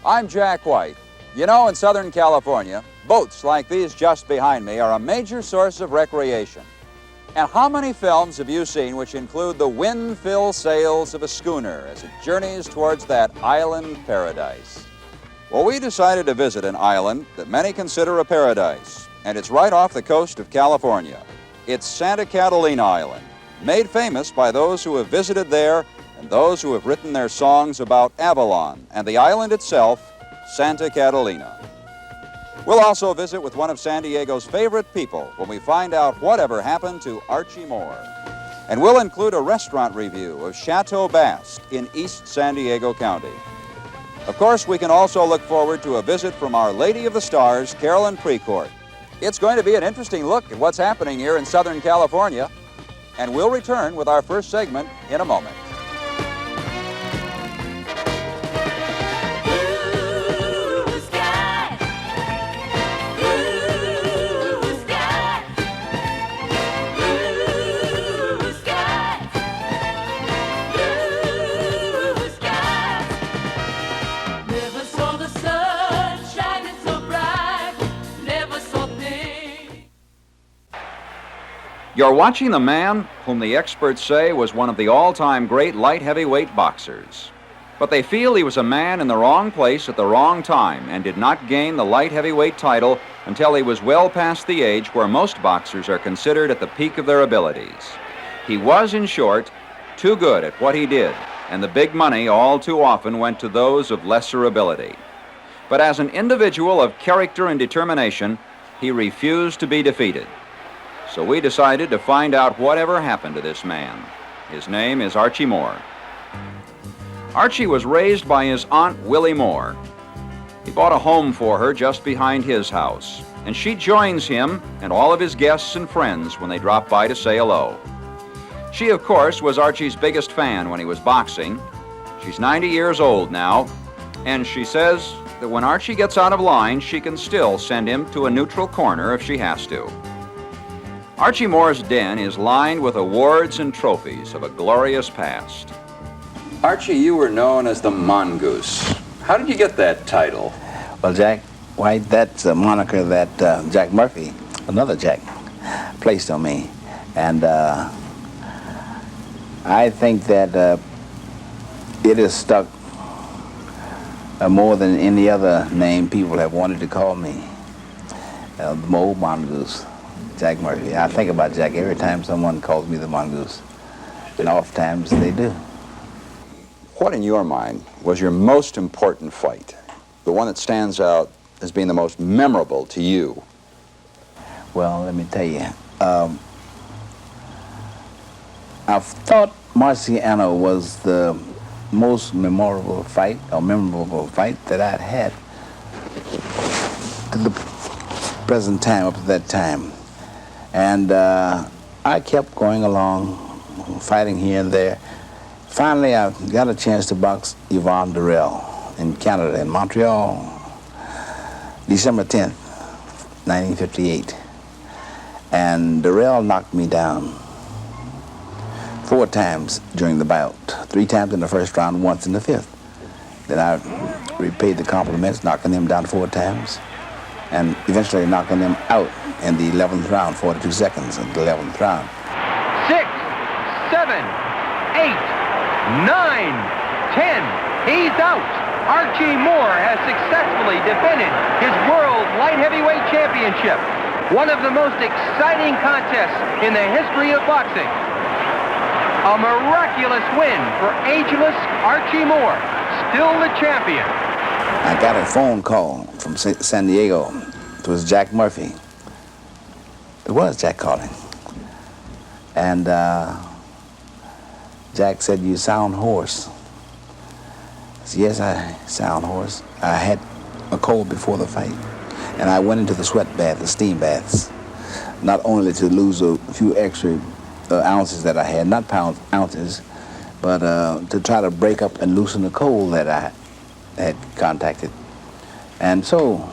I'm Jack White. You know, in Southern California, boats like these just behind me are a major source of recreation. And how many films have you seen which include the wind-filled sails of a schooner as it journeys towards that island paradise? Well, we decided to visit an island that many consider a paradise, and it's right off the coast of California. It's Santa Catalina Island, made famous by those who have visited there and those who have written their songs about Avalon and the island itself, Santa Catalina. We'll also visit with one of San Diego's favorite people when we find out whatever happened to Archie Moore. And we'll include a restaurant review of Chateau Basque in East San Diego County. Of course, we can also look forward to a visit from Our Lady of the Stars, Carolyne Precourt. It's going to be an interesting look at what's happening here in Southern California, and we'll return with our first segment in a moment. You're watching the man whom the experts say was one of the all-time great light heavyweight boxers. But they feel he was a man in the wrong place at the wrong time and did not gain the light heavyweight title until he was well past the age where most boxers are considered at the peak of their abilities. He was, in short, too good at what he did, and the big money all too often went to those of lesser ability. But as an individual of character and determination, he refused to be defeated. So we decided to find out whatever happened to this man. His name is Archie Moore. Archie was raised by his Aunt Willie Moore. He bought a home for her just behind his house, and she joins him and all of his guests and friends when they drop by to say hello. She, of course, was Archie's biggest fan when he was boxing. She's 90 years old now, and she says that when Archie gets out of line, she can still send him to a neutral corner if she has to. Archie Moore's den is lined with awards and trophies of a glorious past. Archie, you were known as the Mongoose. How did you get that title? Well, Jack White, that's a moniker that Jack Murphy, another Jack, placed on me. And I think that it has stuck more than any other name people have wanted to call me. The Mo Mongoose. Jack Murphy. I think about Jack every time someone calls me the Mongoose, and oftentimes they do. What, in your mind, was your most important fight? The one that stands out as being the most memorable to you? Well, let me tell you. I thought Marciano was the most memorable fight that I'd had to the present time, up to that time. And I kept going along, fighting here and there. Finally, I got a chance to box Yvonne Durrell in Canada, in Montreal, December 10th, 1958. And Durrell knocked me down 4 times during the bout, 3 times in the first round, once in the 5th. Then I repaid the compliments, knocking him down 4 times, and eventually knocking him out in the 11th round, 42 seconds in the 11th round. 6, 7, 8, 9, 10. He's out. Archie Moore has successfully defended his World Light Heavyweight Championship. One of the most exciting contests in the history of boxing. A miraculous win for ageless Archie Moore, still the champion. I got a phone call from San Diego. It was Jack Murphy. It was Jack calling. And Jack said, "You sound hoarse." I said, "Yes, I sound hoarse. I had a cold before the fight, and I went into the sweat bath, the steam baths, not only to lose a few extra ounces that I had, not pounds, ounces, but to try to break up and loosen the cold that I had contacted." And so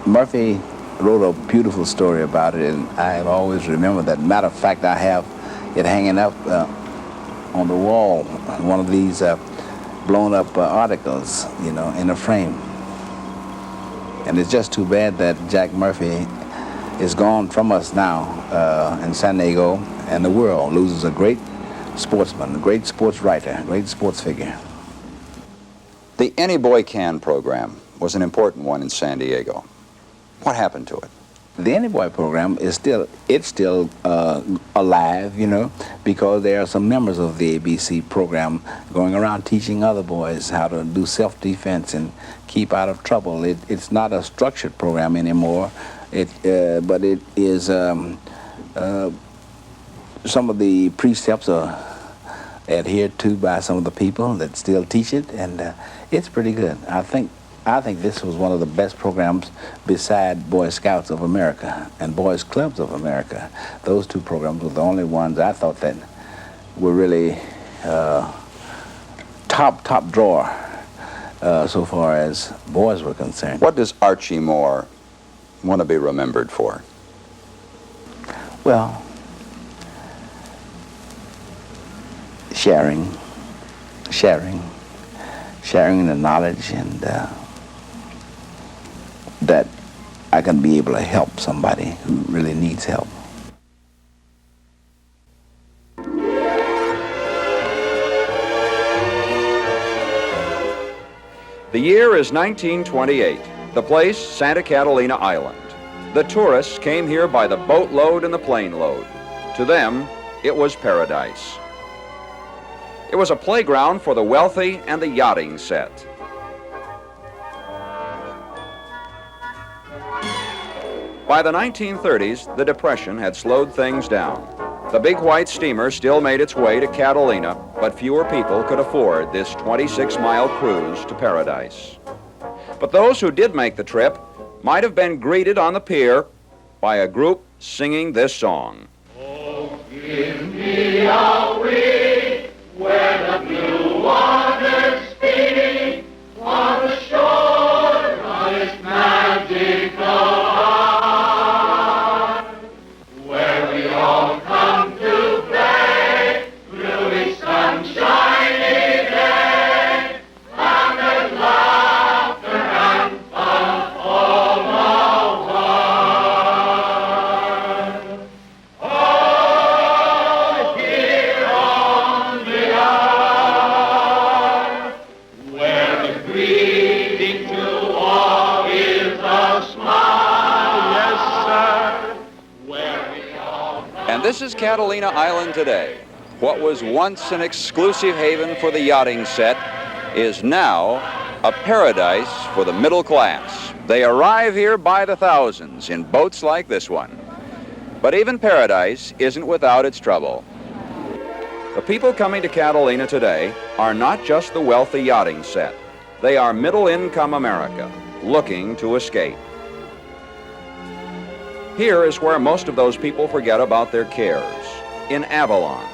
Murphy wrote a beautiful story about it, and I have always remembered that. Matter of fact, I have it hanging up on the wall, one of these blown up articles, you know, in a frame. And it's just too bad that Jack Murphy is gone from us now in San Diego, and the world loses a great sportsman, a great sports writer, a great sports figure. The Any Boy Can program was an important one in San Diego. What happened to it? The Any Boy program is still alive, you know, because there are some members of the ABC program going around teaching other boys how to do self-defense and keep out of trouble. It's not a structured program anymore, but it is some of the precepts are adhered to by some of the people that still teach it, and it's pretty good. I think this was one of the best programs beside Boy Scouts of America and Boys Clubs of America. Those two programs were the only ones I thought that were really top drawer so far as boys were concerned. What does Archie Moore want to be remembered for? Well, sharing the knowledge, and that I can be able to help somebody who really needs help. The year is 1928. The place, Santa Catalina Island. The tourists came here by the boatload and the plane load. To them, it was paradise. It was a playground for the wealthy and the yachting set. By the 1930s, the Depression had slowed things down. The big white steamer still made its way to Catalina, but fewer people could afford this 26-mile cruise to paradise. But those who did make the trip might have been greeted on the pier by a group singing this song. Oh, give me a week where the blue waters speak, on the shore of its magical heart, where we all come to play through each sunshiny day, and there's laughter and fun all the while. Oh, here on the isle, where the greeting to all is a smile, yes, sir, where we all And this is Catalina Island today. What was once an exclusive haven for the yachting set is now a paradise for the middle class. They arrive here by the thousands in boats like this one. But even paradise isn't without its trouble. The people coming to Catalina today are not just the wealthy yachting set. They are middle-income America looking to escape. Here is where most of those people forget about their cares, in Avalon.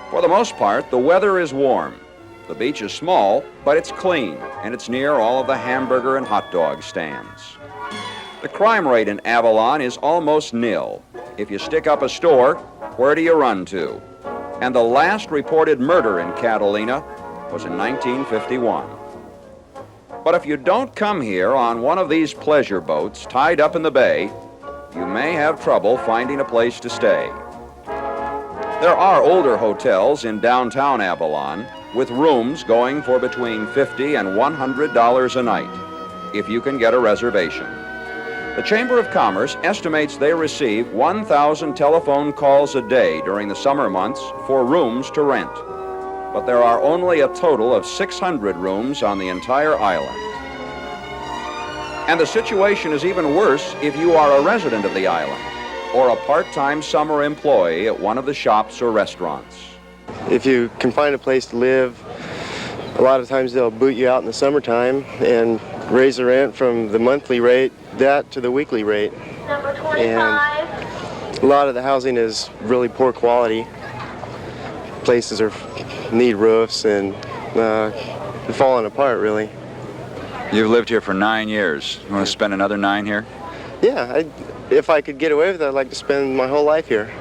For the most part, the weather is warm. The beach is small, but it's clean, and it's near all of the hamburger and hot dog stands. The crime rate in Avalon is almost nil. If you stick up a store, where do you run to? And the last reported murder in Catalina was in 1951. But if you don't come here on one of these pleasure boats tied up in the bay, you may have trouble finding a place to stay. There are older hotels in downtown Avalon with rooms going for between $50 and $100 a night, if you can get a reservation. The Chamber of Commerce estimates they receive 1,000 telephone calls a day during the summer months for rooms to rent. But there are only a total of 600 rooms on the entire island. And the situation is even worse if you are a resident of the island or a part-time summer employee at one of the shops or restaurants. If you can find a place to live, a lot of times they'll boot you out in the summertime and raise the rent from the monthly rate, that to the weekly rate. Number 25. And a lot of the housing is really poor quality. Places need roofs and they're falling apart, really. You've lived here for 9 years. You want to spend another 9 here? Yeah, if I could get away with it, I'd like to spend my whole life here.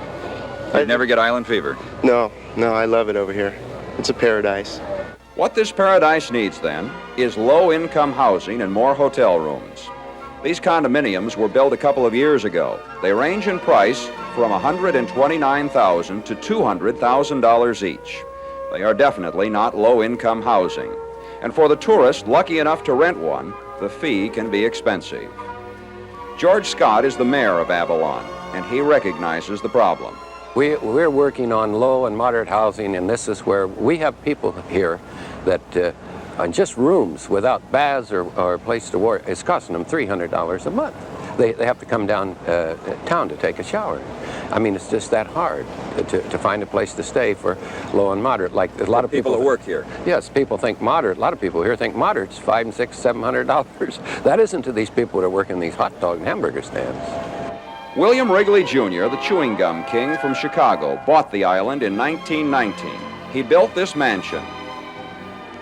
You'd never get island fever? No, I love it over here. It's a paradise. What this paradise needs, then, is low-income housing and more hotel rooms. These condominiums were built a couple of years ago. They range in price from $129,000 to $200,000 each. They are definitely not low-income housing. And for the tourist lucky enough to rent one, the fee can be expensive. George Scott is the mayor of Avalon, and he recognizes the problem. We're working on low and moderate housing, and this is where we have people here that on just rooms without baths or a place to work, it's costing them $300 a month. They have to come down town to take a shower. I mean, it's just that hard to find a place to stay for low and moderate. Like a lot of people that work here. Yes, people think moderate. A lot of people here think moderate's $500 and $600, $700. That isn't to these people that are working these hot dog and hamburger stands. William Wrigley Jr., the chewing gum king from Chicago, bought the island in 1919. He built this mansion.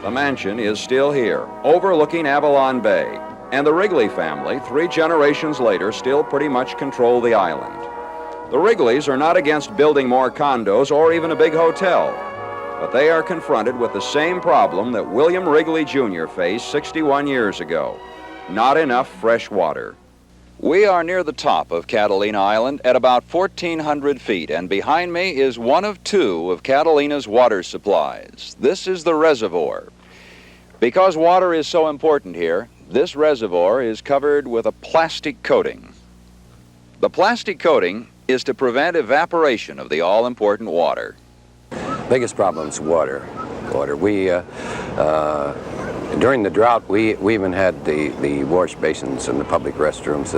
The mansion is still here, overlooking Avalon Bay. And the Wrigley family, 3 generations later, still pretty much control the island. The Wrigleys are not against building more condos or even a big hotel, but they are confronted with the same problem that William Wrigley Jr. faced 61 years ago: not enough fresh water. We are near the top of Catalina Island at about 1,400 feet, and behind me is one of 2 of Catalina's water supplies. This is the reservoir. Because water is so important here, this reservoir is covered with a plastic coating. The plastic coating is to prevent evaporation of the all-important water. Biggest problem is water. We during the drought, we even had the wash basins and the public restrooms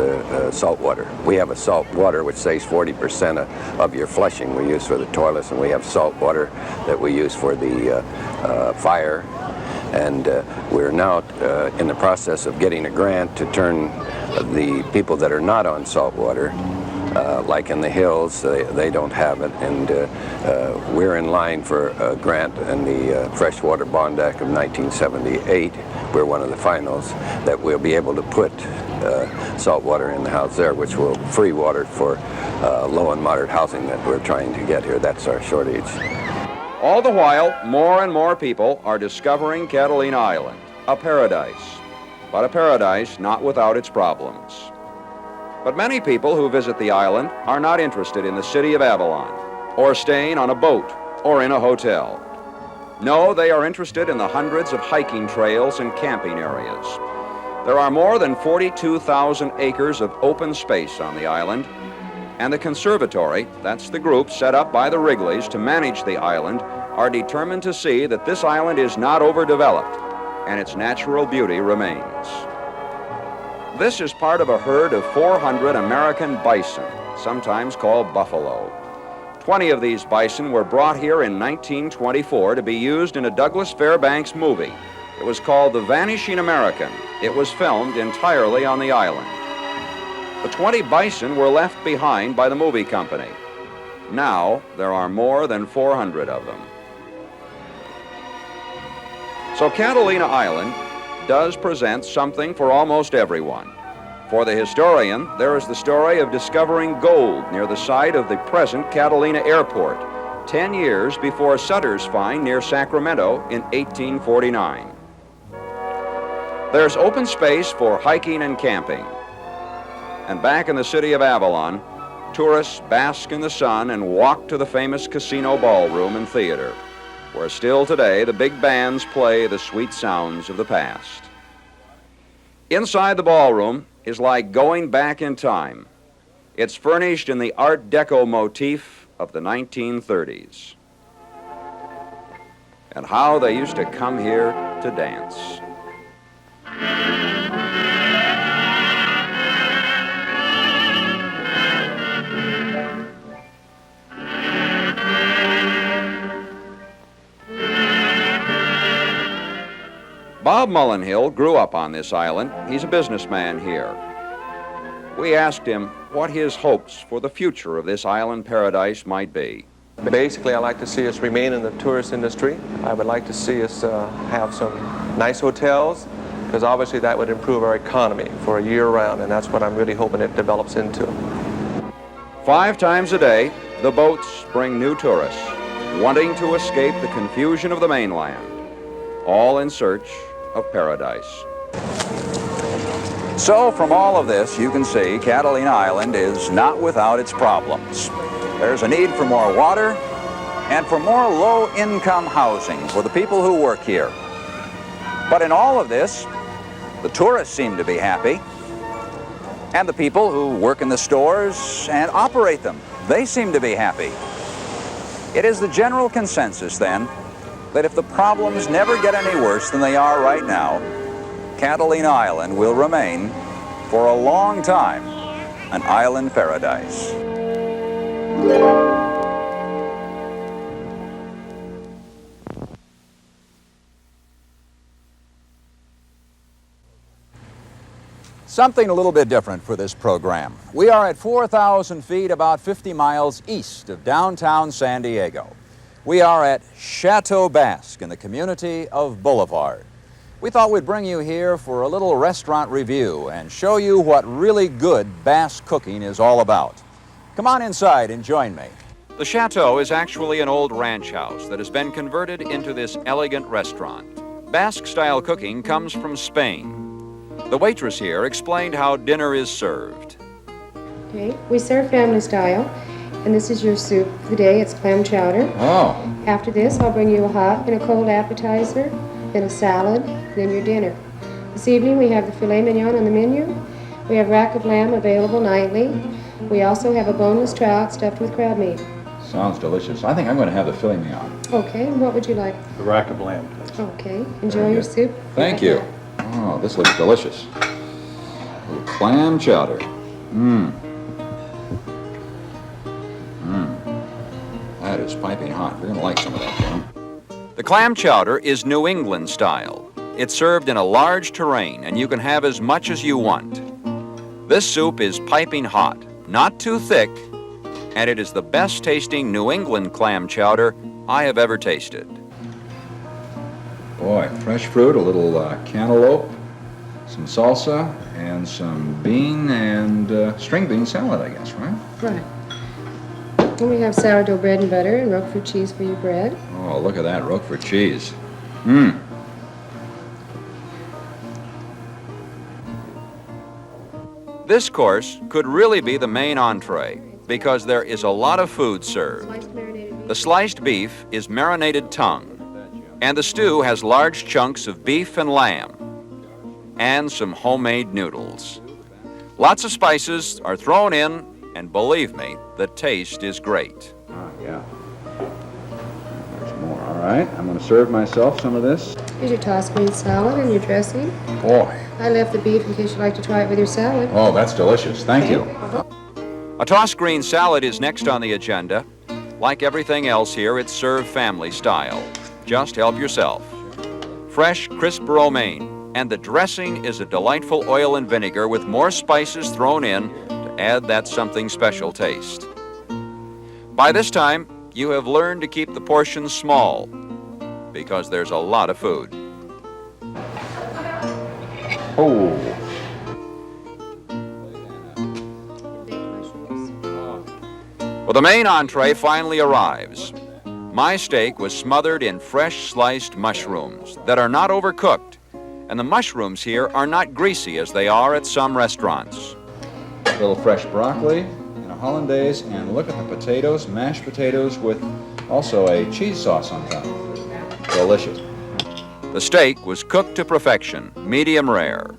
salt water. We have a salt water which saves 40% of your flushing we use for the toilets, and we have salt water that we use for the fire. And we're now in the process of getting a grant to turn the people that are not on salt water, like in the hills, they don't have it, and we're in line for a grant in the Freshwater Bond Act of 1978. We're one of the finals that we'll be able to put salt water in the house there, which will free water for low and moderate housing that we're trying to get here. That's our shortage. All the while, more and more people are discovering Catalina Island, a paradise, but a paradise not without its problems. But many people who visit the island are not interested in the city of Avalon, or staying on a boat, or in a hotel. No, they are interested in the hundreds of hiking trails and camping areas. There are more than 42,000 acres of open space on the island, and the conservatory, that's the group set up by the Wrigleys to manage the island, are determined to see that this island is not overdeveloped and its natural beauty remains. This is part of a herd of 400 American bison, sometimes called buffalo. 20 of these bison were brought here in 1924 to be used in a Douglas Fairbanks movie. It was called The Vanishing American. It was filmed entirely on the island. The 20 bison were left behind by the movie company. Now, there are more than 400 of them. So Catalina Island does present something for almost everyone. For the historian, there is the story of discovering gold near the site of the present Catalina Airport, 10 years before Sutter's find near Sacramento in 1849. There's open space for hiking and camping. And back in the city of Avalon, tourists bask in the sun and walk to the famous casino ballroom and theater, where still today the big bands play the sweet sounds of the past. Inside the ballroom is like going back in time. It's furnished in the Art Deco motif of the 1930s. And how they used to come here to dance. Bob Mullenhill grew up on this island. He's a businessman here. We asked him what his hopes for the future of this island paradise might be. Basically, I'd like to see us remain in the tourist industry. I would like to see us have some nice hotels, because obviously that would improve our economy for a year round, and that's what I'm really hoping it develops into. 5 times a day, the boats bring new tourists, wanting to escape the confusion of the mainland. all in search of paradise. So from all of this, you can see Catalina Island is not without its problems. There's a need for more water and for more low-income housing for the people who work here. But in all of this, the tourists seem to be happy, and the people who work in the stores and operate them, they seem to be happy. It is the general consensus, then, that if the problems never get any worse than they are right now, Catalina Island will remain, for a long time, an island paradise. Something a little bit different for this program. We are at 4,000 feet, about 50 miles east of downtown San Diego. We are at Chateau Basque in the community of Boulevard. We thought we'd bring you here for a little restaurant review and show you what really good Basque cooking is all about. Come on inside and join me. The Chateau is actually an old ranch house that has been converted into this elegant restaurant. Basque-style cooking comes from Spain. The waitress here explained how dinner is served. Okay, we serve family style, and this is your soup for the day. It's clam chowder. Oh. After this, I'll bring you a hot and a cold appetizer, then a salad, then your dinner. This evening, we have the filet mignon on the menu. We have rack of lamb available nightly. We also have a boneless trout stuffed with crab meat. Sounds delicious. I think I'm going to have the filet mignon. Okay, what would you like? The rack of lamb, please. Okay, enjoy your soup. Thank you. Oh, this looks delicious. A little clam chowder. That is piping hot. You're going to like some of that, Jim. The clam chowder is New England style. It's served in a large terrain, and you can have as much as you want. This soup is piping hot, not too thick, and it is the best tasting New England clam chowder I have ever tasted. Boy, fresh fruit, a little cantaloupe, some salsa, and some bean and string bean salad, I guess, right? Right. And we have sourdough bread and butter and Roquefort cheese for your bread. Oh, look at that, Roquefort cheese. This course could really be the main entree because there is a lot of food served. The sliced beef is marinated tongue, and the stew has large chunks of beef and lamb, and some homemade noodles. Lots of spices are thrown in, and believe me, the taste is great. Oh, yeah. There's more. All right, I'm going to serve myself some of this. Here's your tossed green salad and your dressing. Boy. I left the beef in case you'd like to try it with your salad. Oh, that's delicious. Thank you. A tossed green salad is next on the agenda. Like everything else here, it's served family style. Just help yourself. Fresh, crisp romaine, and the dressing is a delightful oil and vinegar with more spices thrown in to add that something special taste. By this time, you have learned to keep the portions small because there's a lot of food. Oh. Well, the main entree finally arrives. My steak was smothered in fresh sliced mushrooms that are not overcooked, and the mushrooms here are not greasy as they are at some restaurants. A little fresh broccoli and a hollandaise, and look at the potatoes, mashed potatoes with also a cheese sauce on top. Delicious. The steak was cooked to perfection, medium rare.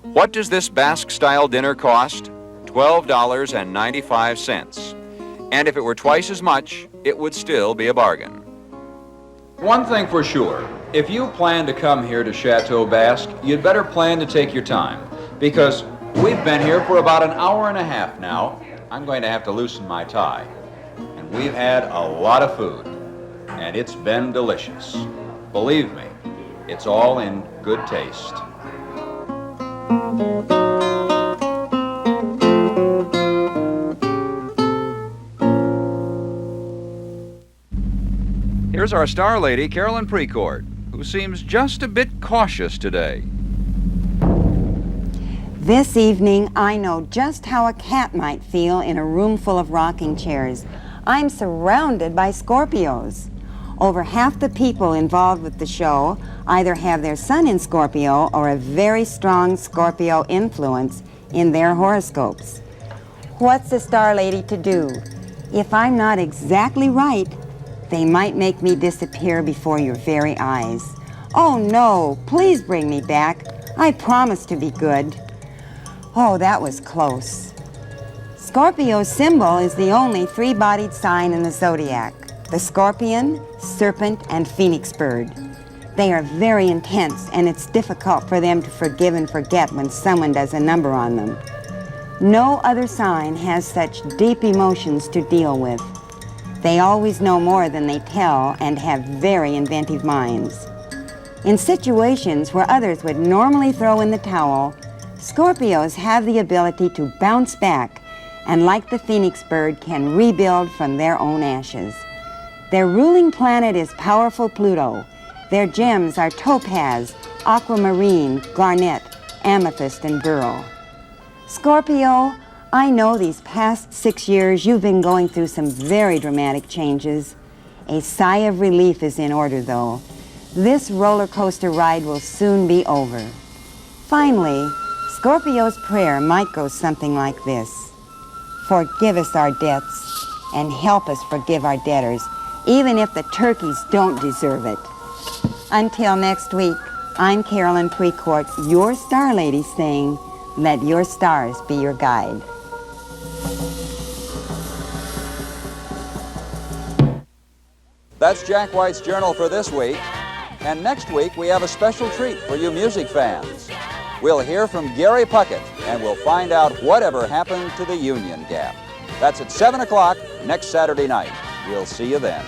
What does this Basque-style dinner cost? $12.95. And if it were twice as much, it would still be a bargain. One thing for sure, if you plan to come here to Chateau Basque, you'd better plan to take your time, because we've been here for about an hour and a half now. I'm going to have to loosen my tie. And we've had a lot of food, and it's been delicious. Believe me, it's all in good taste. Here's our star lady, Carolyne Precourt, who seems just a bit cautious today. This evening, I know just how a cat might feel in a room full of rocking chairs. I'm surrounded by Scorpios. Over half the people involved with the show either have their sun in Scorpio or a very strong Scorpio influence in their horoscopes. What's a star lady to do? If I'm not exactly right, they might make me disappear before your very eyes. Oh no, please bring me back. I promise to be good. Oh, that was close. Scorpio's symbol is the only three-bodied sign in the zodiac: the scorpion, serpent, and phoenix bird. They are very intense, and it's difficult for them to forgive and forget when someone does a number on them. No other sign has such deep emotions to deal with. They always know more than they tell and have very inventive minds. In situations where others would normally throw in the towel, Scorpios have the ability to bounce back and, like the phoenix bird, can rebuild from their own ashes. Their ruling planet is powerful Pluto. Their gems are topaz, aquamarine, garnet, amethyst, and beryl. Scorpio, I know these past 6 years you've been going through some very dramatic changes. A sigh of relief is in order, though. This roller coaster ride will soon be over. Finally, Scorpio's prayer might go something like this: forgive us our debts and help us forgive our debtors, even if the turkeys don't deserve it. Until next week, I'm Carolyne Precourt, your star lady, saying, let your stars be your guide. That's Jack White's Journal for this week. And next week, we have a special treat for you music fans. We'll hear from Gary Puckett, and we'll find out whatever happened to the Union Gap. That's at 7 o'clock next Saturday night. We'll see you then.